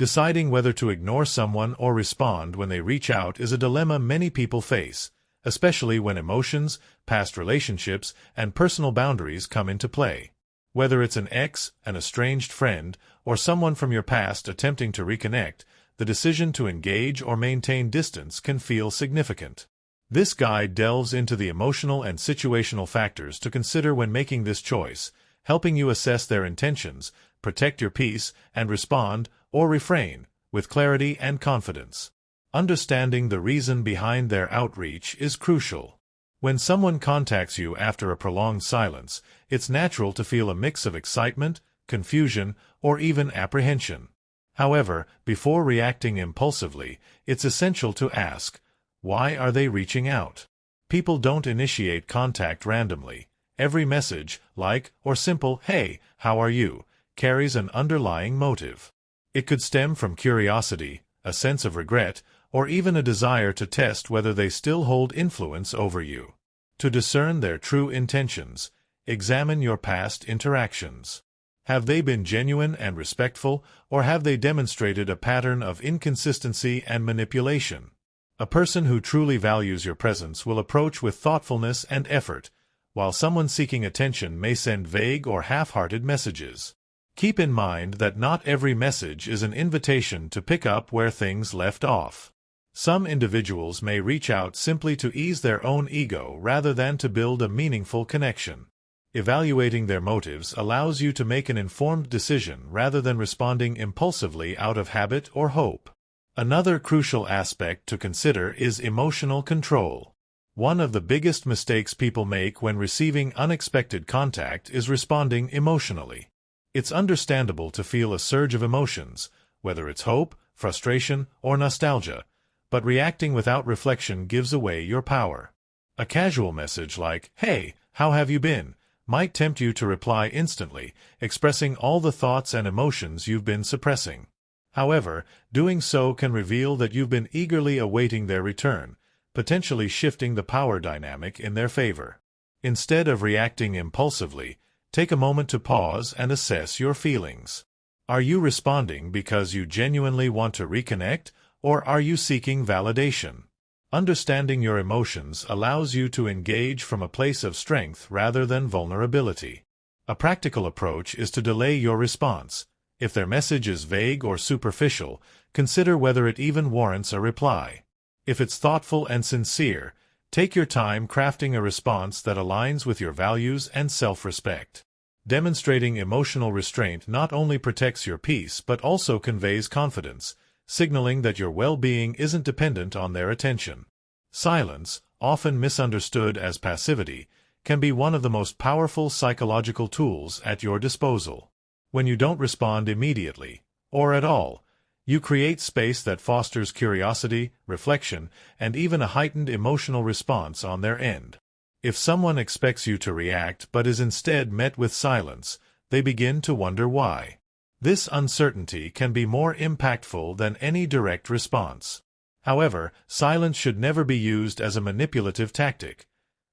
Deciding whether to ignore someone or respond when they reach out is a dilemma many people face, especially when emotions, past relationships, and personal boundaries come into play. Whether it's an ex, an estranged friend, or someone from your past attempting to reconnect, the decision to engage or maintain distance can feel significant. This guide delves into the emotional and situational factors to consider when making this choice, helping you assess their intentions, protect your peace, and respond, or refrain, with clarity and confidence. Understanding the reason behind their outreach is crucial. When someone contacts you after a prolonged silence, it's natural to feel a mix of excitement, confusion, or even apprehension. However, before reacting impulsively, it's essential to ask, why are they reaching out? People don't initiate contact randomly. Every message, like or simple "Hey, how are you?" carries an underlying motive. It could stem from curiosity, a sense of regret, or even a desire to test whether they still hold influence over you. To discern their true intentions, examine your past interactions. Have they been genuine and respectful, or have they demonstrated a pattern of inconsistency and manipulation? A person who truly values your presence will approach with thoughtfulness and effort, while someone seeking attention may send vague or half-hearted messages. Keep in mind that not every message is an invitation to pick up where things left off. Some individuals may reach out simply to ease their own ego rather than to build a meaningful connection. Evaluating their motives allows you to make an informed decision rather than responding impulsively out of habit or hope. Another crucial aspect to consider is emotional control. One of the biggest mistakes people make when receiving unexpected contact is responding emotionally. It's understandable to feel a surge of emotions, whether it's hope, frustration, or nostalgia, but reacting without reflection gives away your power. A casual message like, "Hey, how have you been?" might tempt you to reply instantly, expressing all the thoughts and emotions you've been suppressing. However, doing so can reveal that you've been eagerly awaiting their return, potentially shifting the power dynamic in their favor. Instead of reacting impulsively, take a moment to pause and assess your feelings. Are you responding because you genuinely want to reconnect, or are you seeking validation? Understanding your emotions allows you to engage from a place of strength rather than vulnerability. A practical approach is to delay your response. If their message is vague or superficial, consider whether it even warrants a reply. If it's thoughtful and sincere, take your time crafting a response that aligns with your values and self-respect. Demonstrating emotional restraint not only protects your peace but also conveys confidence, signaling that your well-being isn't dependent on their attention. Silence, often misunderstood as passivity, can be one of the most powerful psychological tools at your disposal. When you don't respond immediately, or at all, you create space that fosters curiosity, reflection, and even a heightened emotional response on their end. If someone expects you to react but is instead met with silence, they begin to wonder why. This uncertainty can be more impactful than any direct response. However, silence should never be used as a manipulative tactic.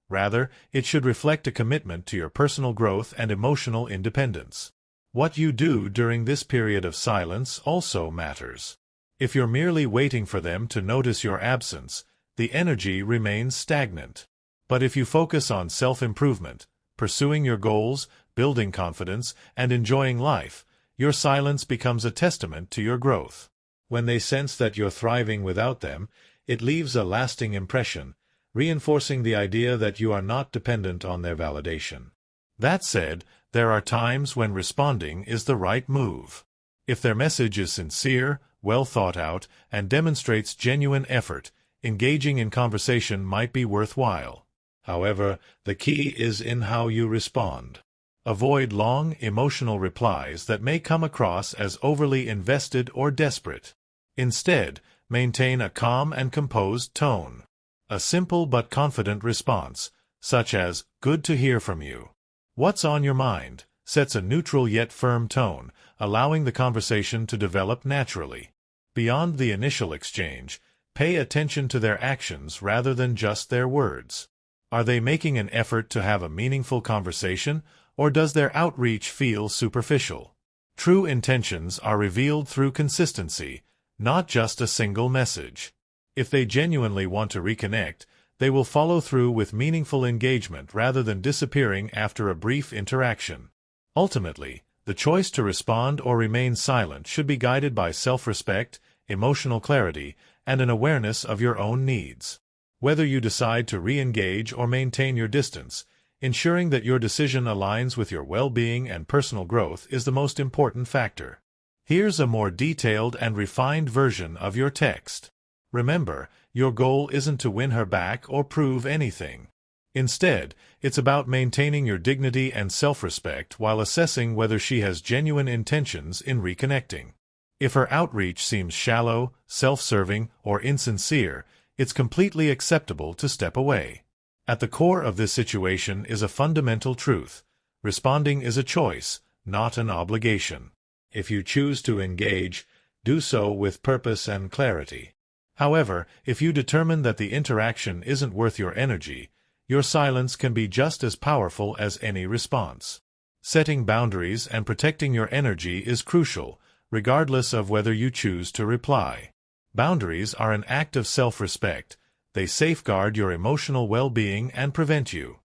Rather, it should reflect a commitment to your personal growth and emotional independence. What you do during this period of silence also matters. If you're merely waiting for them to notice your absence, the energy remains stagnant. But if you focus on self-improvement, pursuing your goals, building confidence, and enjoying life, your silence becomes a testament to your growth. When they sense that you're thriving without them, it leaves a lasting impression, reinforcing the idea that you are not dependent on their validation. That said, there are times when responding is the right move. If their message is sincere, well thought out, and demonstrates genuine effort, engaging in conversation might be worthwhile. However, the key is in how you respond. Avoid long, emotional replies that may come across as overly invested or desperate. Instead, maintain a calm and composed tone. A simple but confident response, such as, "Good to hear from you. What's on your mind?" sets a neutral yet firm tone, allowing the conversation to develop naturally. Beyond the initial exchange, pay attention to their actions rather than just their words. Are they making an effort to have a meaningful conversation, or does their outreach feel superficial? True intentions are revealed through consistency, not just a single message. If they genuinely want to reconnect, they will follow through with meaningful engagement rather than disappearing after a brief interaction. Ultimately, the choice to respond or remain silent should be guided by self-respect, emotional clarity, and an awareness of your own needs. Whether you decide to re-engage or maintain your distance, ensuring that your decision aligns with your well-being and personal growth is the most important factor. Here's a more detailed and refined version of your text. Remember, your goal isn't to win her back or prove anything. Instead, it's about maintaining your dignity and self-respect while assessing whether she has genuine intentions in reconnecting. If her outreach seems shallow, self-serving, or insincere, it's completely acceptable to step away. At the core of this situation is a fundamental truth. Responding is a choice, not an obligation. If you choose to engage, do so with purpose and clarity. However, if you determine that the interaction isn't worth your energy, your silence can be just as powerful as any response. Setting boundaries and protecting your energy is crucial, regardless of whether you choose to reply. Boundaries are an act of self-respect. They safeguard your emotional well-being and prevent you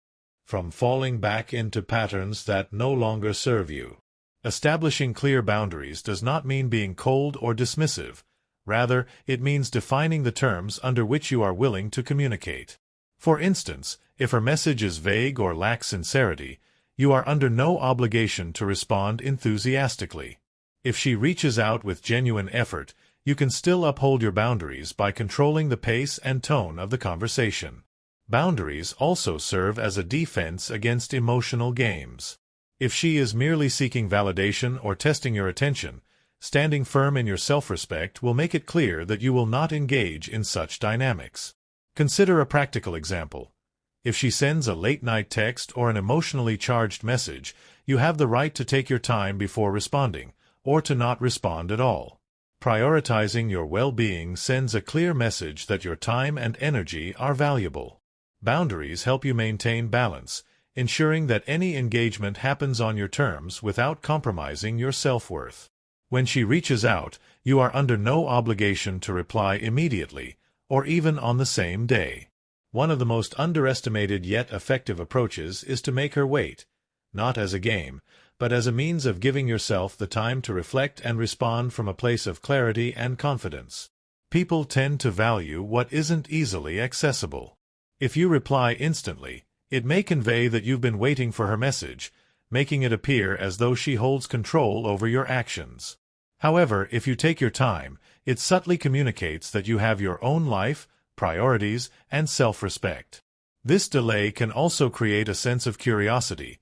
from falling back into patterns that no longer serve you. Establishing clear boundaries does not mean being cold or dismissive. Rather, it means defining the terms under which you are willing to communicate. For instance, if her message is vague or lacks sincerity, you are under no obligation to respond enthusiastically. If she reaches out with genuine effort, you can still uphold your boundaries by controlling the pace and tone of the conversation. Boundaries also serve as a defense against emotional games. If she is merely seeking validation or testing your attention, standing firm in your self-respect will make it clear that you will not engage in such dynamics. Consider a practical example. If she sends a late-night text or an emotionally charged message, you have the right to take your time before responding, or to not respond at all. Prioritizing your well-being sends a clear message that your time and energy are valuable. Boundaries help you maintain balance, ensuring that any engagement happens on your terms without compromising your self-worth. When she reaches out, you are under no obligation to reply immediately, or even on the same day. One of the most underestimated yet effective approaches is to make her wait, not as a game, but as a means of giving yourself the time to reflect and respond from a place of clarity and confidence. People tend to value what isn't easily accessible. If you reply instantly, it may convey that you've been waiting for her message, making it appear as though she holds control over your actions. However, if you take your time, it subtly communicates that you have your own life, priorities, and self-respect. This delay can also create a sense of curiosity.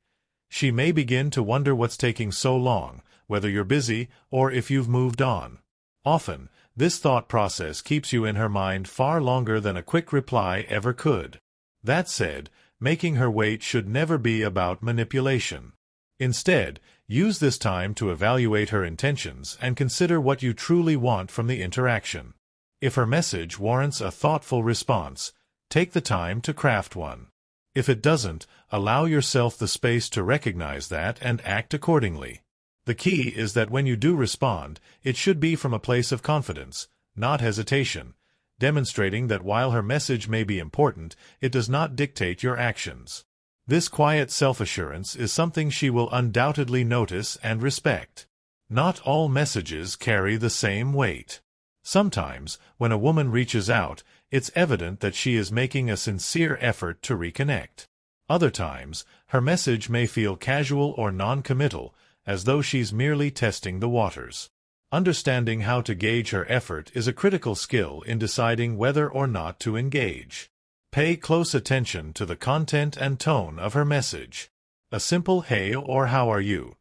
She may begin to wonder what's taking so long, whether you're busy or if you've moved on. Often, this thought process keeps you in her mind far longer than a quick reply ever could. That said, making her wait should never be about manipulation. Instead, use this time to evaluate her intentions and consider what you truly want from the interaction. If her message warrants a thoughtful response, take the time to craft one. If it doesn't, allow yourself the space to recognize that and act accordingly. The key is that when you do respond, it should be from a place of confidence, not hesitation, demonstrating that while her message may be important, it does not dictate your actions. This quiet self-assurance is something she will undoubtedly notice and respect. Not all messages carry the same weight. Sometimes, when a woman reaches out, it's evident that she is making a sincere effort to reconnect. Other times, her message may feel casual or non-committal, as though she's merely testing the waters. Understanding how to gauge her effort is a critical skill in deciding whether or not to engage. Pay close attention to the content and tone of her message. A simple "Hey" or "How are you?"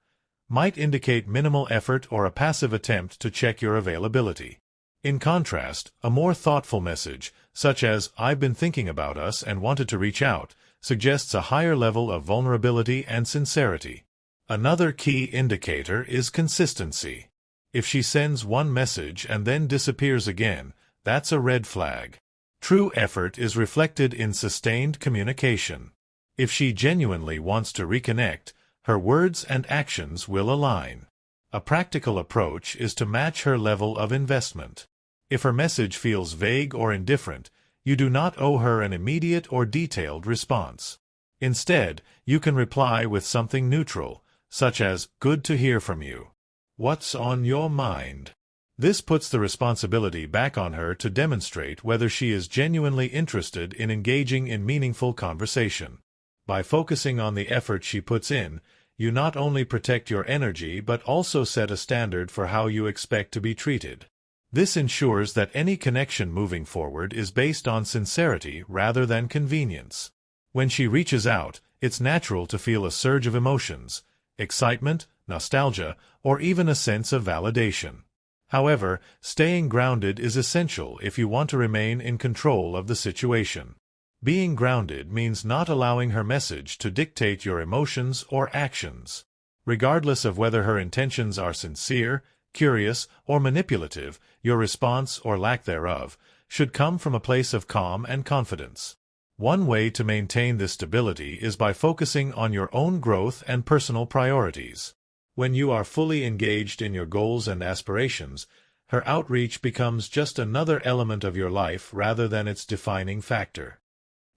might indicate minimal effort or a passive attempt to check your availability. In contrast, a more thoughtful message, such as "I've been thinking about us and wanted to reach out," suggests a higher level of vulnerability and sincerity. Another key indicator is consistency. If she sends one message and then disappears again, that's a red flag. True effort is reflected in sustained communication. If she genuinely wants to reconnect, her words and actions will align. A practical approach is to match her level of investment. If her message feels vague or indifferent, you do not owe her an immediate or detailed response. Instead, you can reply with something neutral, such as, "Good to hear from you. What's on your mind?" This puts the responsibility back on her to demonstrate whether she is genuinely interested in engaging in meaningful conversation. By focusing on the effort she puts in, you not only protect your energy but also set a standard for how you expect to be treated. This ensures that any connection moving forward is based on sincerity rather than convenience. When she reaches out, it's natural to feel a surge of emotions, excitement, nostalgia, or even a sense of validation. However, staying grounded is essential if you want to remain in control of the situation. Being grounded means not allowing her message to dictate your emotions or actions. Regardless of whether her intentions are sincere, curious, or manipulative, your response, or lack thereof, should come from a place of calm and confidence. One way to maintain this stability is by focusing on your own growth and personal priorities. When you are fully engaged in your goals and aspirations, her outreach becomes just another element of your life rather than its defining factor.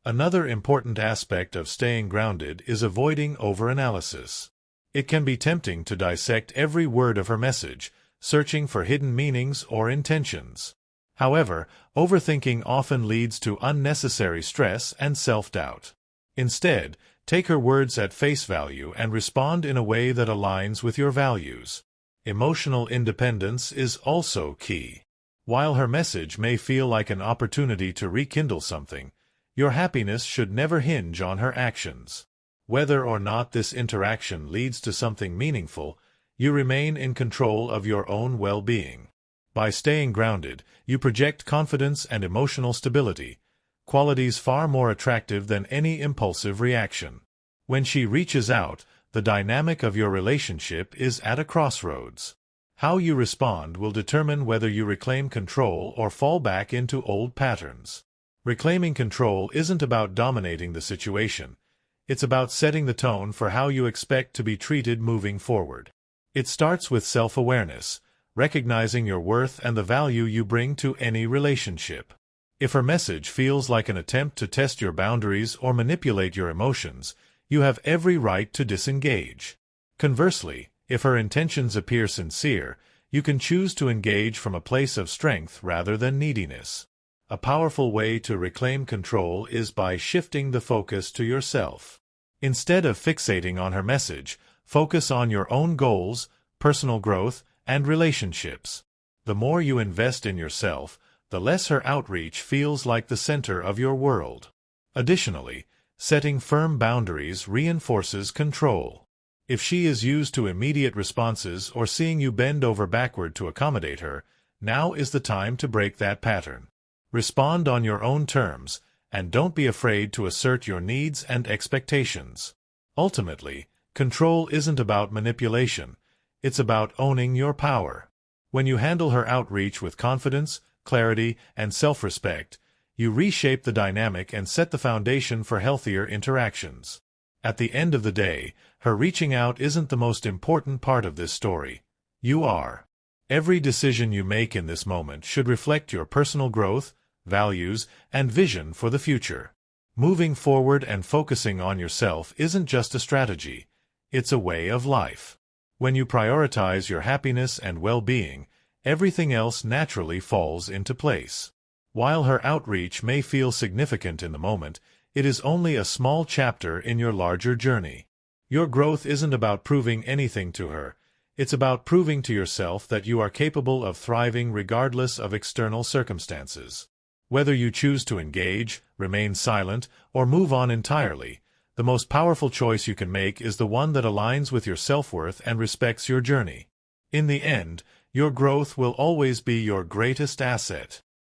Another important aspect of staying grounded is avoiding overanalysis. It can be tempting to dissect every word of her message, searching for hidden meanings or intentions. However, overthinking often leads to unnecessary stress and self-doubt. Instead, take her words at face value and respond in a way that aligns with your values. Emotional independence is also key. While her message may feel like an opportunity to rekindle something, your happiness should never hinge on her actions. Whether or not this interaction leads to something meaningful, you remain in control of your own well-being. By staying grounded, you project confidence and emotional stability, qualities far more attractive than any impulsive reaction. When she reaches out, the dynamic of your relationship is at a crossroads. How you respond will determine whether you reclaim control or fall back into old patterns. Reclaiming control isn't about dominating the situation. It's about setting the tone for how you expect to be treated moving forward. It starts with self-awareness, recognizing your worth and the value you bring to any relationship. If her message feels like an attempt to test your boundaries or manipulate your emotions, you have every right to disengage. Conversely, if her intentions appear sincere, you can choose to engage from a place of strength rather than neediness. A powerful way to reclaim control is by shifting the focus to yourself. Instead of fixating on her message, focus on your own goals, personal growth, and relationships. The more you invest in yourself, the less her outreach feels like the center of your world. Additionally, setting firm boundaries reinforces control. If she is used to immediate responses or seeing you bend over backward to accommodate her, now is the time to break that pattern. Respond on your own terms, and don't be afraid to assert your needs and expectations. Ultimately, control isn't about manipulation. It's about owning your power. When you handle her outreach with confidence, clarity, and self-respect, you reshape the dynamic and set the foundation for healthier interactions. At the end of the day, her reaching out isn't the most important part of this story. You are. Every decision you make in this moment should reflect your personal growth, values, and vision for the future. Moving forward and focusing on yourself isn't just a strategy, it's a way of life. When you prioritize your happiness and well-being, everything else naturally falls into place. While her outreach may feel significant in the moment, it is only a small chapter in your larger journey. Your growth isn't about proving anything to her, it's about proving to yourself that you are capable of thriving regardless of external circumstances. Whether you choose to engage, remain silent, or move on entirely, the most powerful choice you can make is the one that aligns with your self-worth and respects your journey. In the end, your growth will always be your greatest asset.